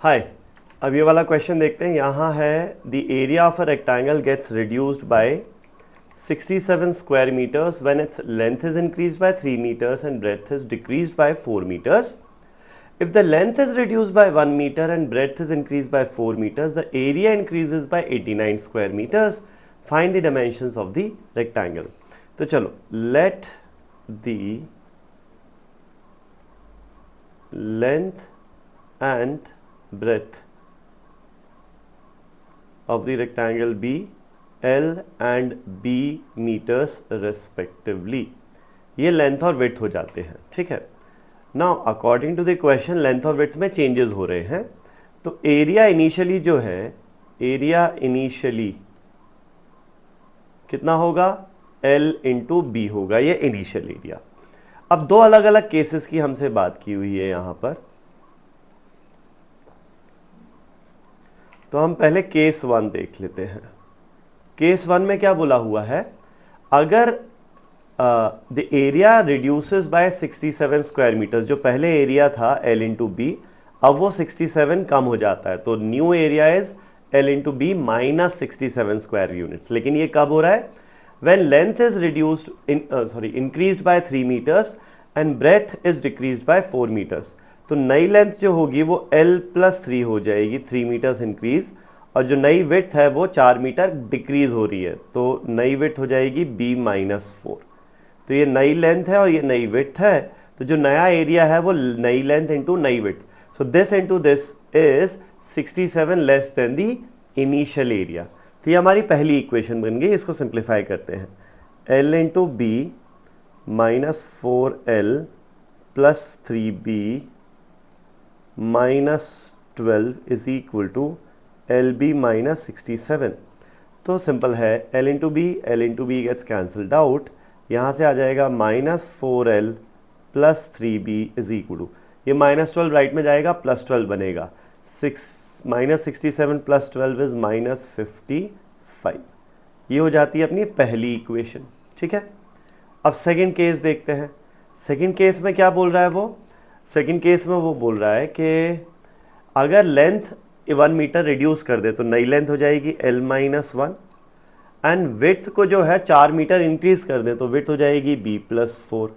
हाय, अब ये वाला क्वेश्चन देखते हैं। यहाँ है the area of a rectangle gets reduced by 67 square meters when its length is increased by 3 meters and breadth is decreased by 4 meters. If the length is reduced by 1 meter and breadth is increased by 4 meters, the area increases by 89 square meters. Find the dimensions of the rectangle. तो चलो, let the length and breadth of the rectangle be L and B meters respectively. ये length और width हो जाते हैं, ठीक है। Now according to the question length और विड्थ में चेंजेस हो रहे हैं, तो एरिया इनिशियली जो है, एरिया इनिशियली कितना होगा, L इंटू बी होगा, ये इनिशियल एरिया। अब दो अलग अलग केसेस की हमसे बात की हुई है यहां पर, तो हम पहले केस 1 देख लेते हैं। केस 1 में क्या बोला हुआ है, अगर the area reduces by 67 square metres, जो पहले एरिया था L इंटू बी, अब वो 67 कम हो जाता है, तो new area is L into B minus 67 square units. लेकिन ये कब हो रहा है, when length is reduced increased by 3 metres and breadth is decreased by 4 metres. तो नई लेंथ जो होगी वो L+3 हो जाएगी, 3 मीटर्स इंक्रीज, और जो नई विड्थ है वो 4 मीटर डिक्रीज हो रही है, तो नई विड्थ हो जाएगी B-4। तो ये नई लेंथ है और ये नई विड्थ है, तो जो नया एरिया है वो नई लेंथ इंटू नई width, so this into this is 67 less than the initial area. तो ये हमारी पहली इक्वेशन बन गई। इसको सिंप्लीफाई करते हैं, L into B minus 4L plus 3B minus 12 is equal to LB minus 67। तो सिंपल है, L into B gets cancelled out, यहाँ से आ जाएगा minus 4L plus 3B is equal to, ये माइनस 12 राइट में जाएगा, प्लस 12 बनेगा, माइनस 67 प्लस 12 इज माइनस 55। ये हो जाती है अपनी पहली इक्वेशन, ठीक है। अब सेकंड केस देखते हैं। सेकंड केस में क्या बोल रहा है वो, सेकंड केस में वो बोल रहा है कि अगर लेंथ 1 मीटर रिड्यूस कर दे तो नई लेंथ हो जाएगी L-1, एंड विड्थ को जो है 4 मीटर इंक्रीज कर दे तो विड्थ हो जाएगी B+4।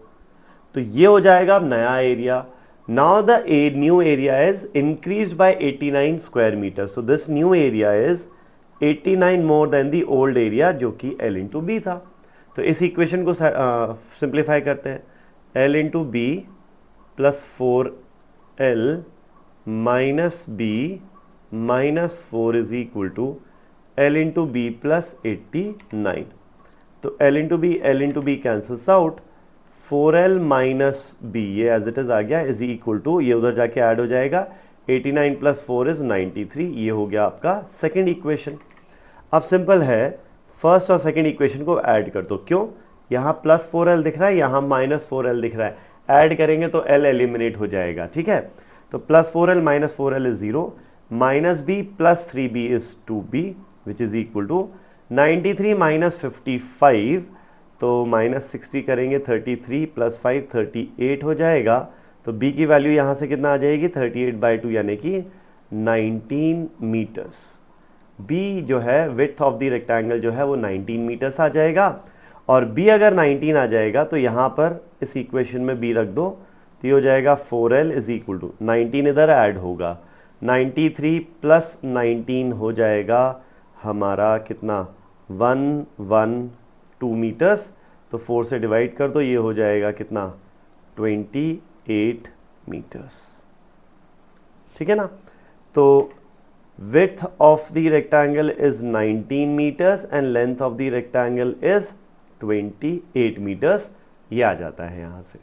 तो ये हो जाएगा अब नया area. Now the new area is increase by 89 square metre, so this new area is 89 more than the old area जो कि L इंटू बी था। तो इस इक्वेशन को सिंप्लीफाई करते हैं, L into B plus 4L minus B minus 4 is equal to L into B plus 89। तो L into B cancels out, 4L minus B ये एज इट इज आ गया, इज इक्वल टू, ये उधर जाके ऐड हो जाएगा, 89 प्लस 4 इज 93। ये हो गया आपका सेकेंड इक्वेशन। अब सिंपल है, फर्स्ट और सेकेंड इक्वेशन को ऐड कर दो। क्यों, यहाँ प्लस 4L दिख रहा है, यहाँ माइनस 4L दिख रहा है, ऐड करेंगे तो L एलिमिनेट हो जाएगा, ठीक है। तो plus 4L minus 4L is 0, minus B plus 3B is 2B which is equal to 93 minus 55, तो माइनस 60 करेंगे, 33 प्लस 5 38 हो जाएगा। तो B की वैल्यू यहाँ से कितना आ जाएगी, 38/2 यानी कि 19 मीटर्स। B जो है विड्थ ऑफ द रेक्टेंगल जो है वो 19 मीटर्स आ जाएगा, और B अगर 19 आ जाएगा तो यहाँ पर इस इक्वेशन में B रख दो, तो ये हो जाएगा 4L इज इक्वल टू 19 इधर ऐड होगा, 93 प्लस 19 हो जाएगा हमारा कितना, 112 मीटर्स। तो 4 से डिवाइड कर दो, ये हो जाएगा कितना, 28 मीटर्स, ठीक है ना। तो width of the rectangle is 19 meters and length of the rectangle is 28 meters। ये आ जाता है यहाँ से।